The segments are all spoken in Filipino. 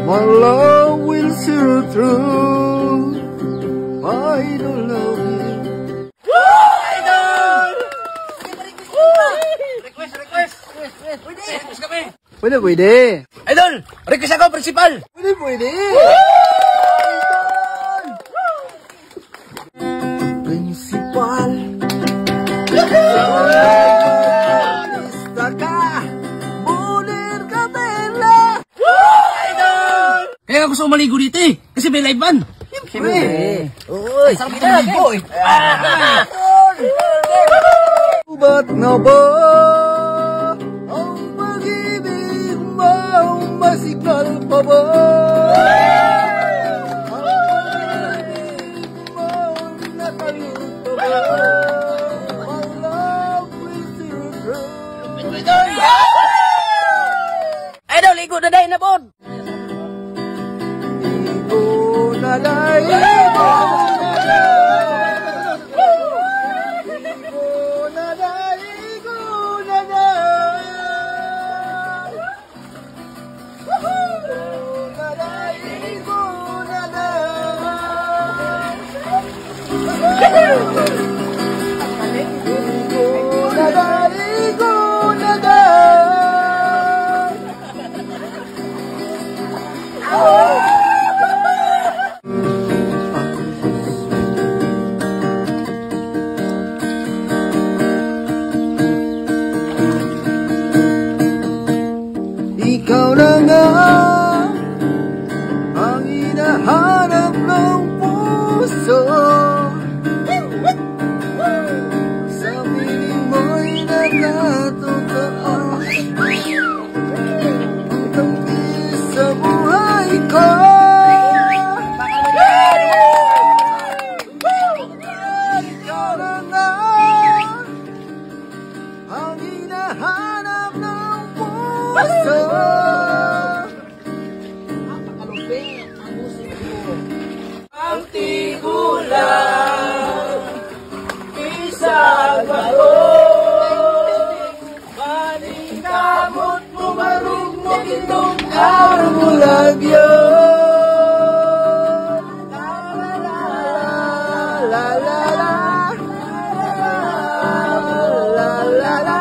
My love will see you through. I don't love you. Idol! Request kami. Pwede. Idol! Request ako, principal! Pwede. Principal. Artista ka. Bulir ka tela. Idol! Kaya ako gusto maligo dito eh. Kasi may live band. Siyempre. Uy, sarap kita maligo eh. Ba't nga ba ang pag-ibig mo masikal pa ba? Ang pag-ibig mo nakaluto ba? My love will see you through. Idol, ligo na dahil na po. Ligo na lang, ligo na lang. Ligo na lang, ligo na lang. Ligo na lang, ligo na lang. Ligo na lang, ligo na lang. Ikaw na nga ang hinahanap ng puso. Sa piling mo'y nakatotoo ang tangkis sa buhay ko. Ikaw na nga ang hinahanap ng puso. Ang tigulang isang balon maning kamot mo marugmok itong Bulag yun. La la la la la la la la.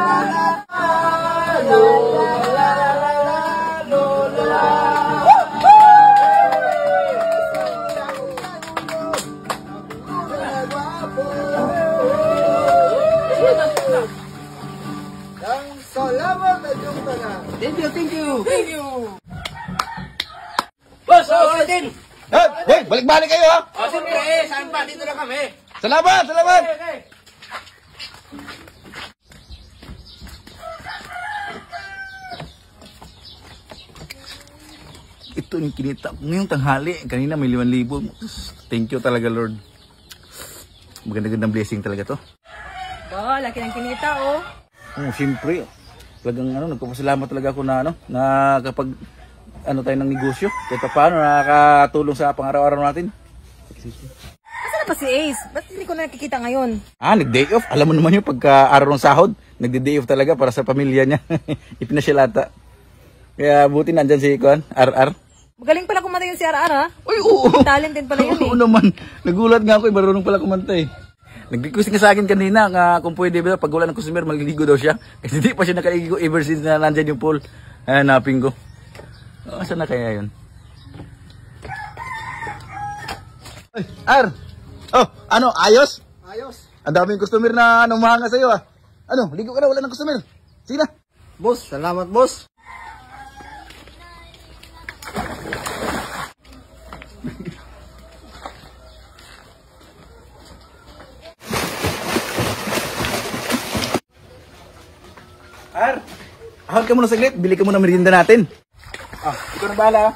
Salamat na yung taga. Thank you. Boss, din. Hey, balik-balik kayo ha. O, siyempre, saan pa? Dito na kami. Salamat. Okay. Ito yung kinita ko ngayong tanghali. Kanina may 5,000. Thank you talaga, Lord. Maganda-gandang blessing talaga to. Laki ng kinita, oh. Siyempre. Talagang nagpapasalamat talaga ako na kapag tayo ng negosyo. Kahit paano nakakatulong sa pang-araw-araw natin. Asan na ba si Ace? Ba't hindi ko nakikita ngayon? Nag-day off. Alam mo naman yung pagka-araw ng sahod. Nagde-day off talaga para sa pamilya niya. Ipinasyalata. Kaya buti nandyan si RR. Magaling pala kumanta yun si RR, ha? Uy, oo. Talent din pala yun, eh. Oo naman. Nagulat nga ako, marunong pala kumanta eh. Nag-request nga sa akin kanina nga kung pwede ba pag wala ng customer magliligo daw siya. Kasi hindi pa siya nakaligo ever since na nandyan yung pool. Hanapin ko. Saan na kaya yun? Ay, R! Oh, ayos? Ayos. Ang daming customer na umahanga sa'yo ah. Ligo ka na, wala ng customer. Sige na. Boss, salamat boss. R! Ahal ka muna saglit, bili ka muna merienda natin. Ikaw na bahala.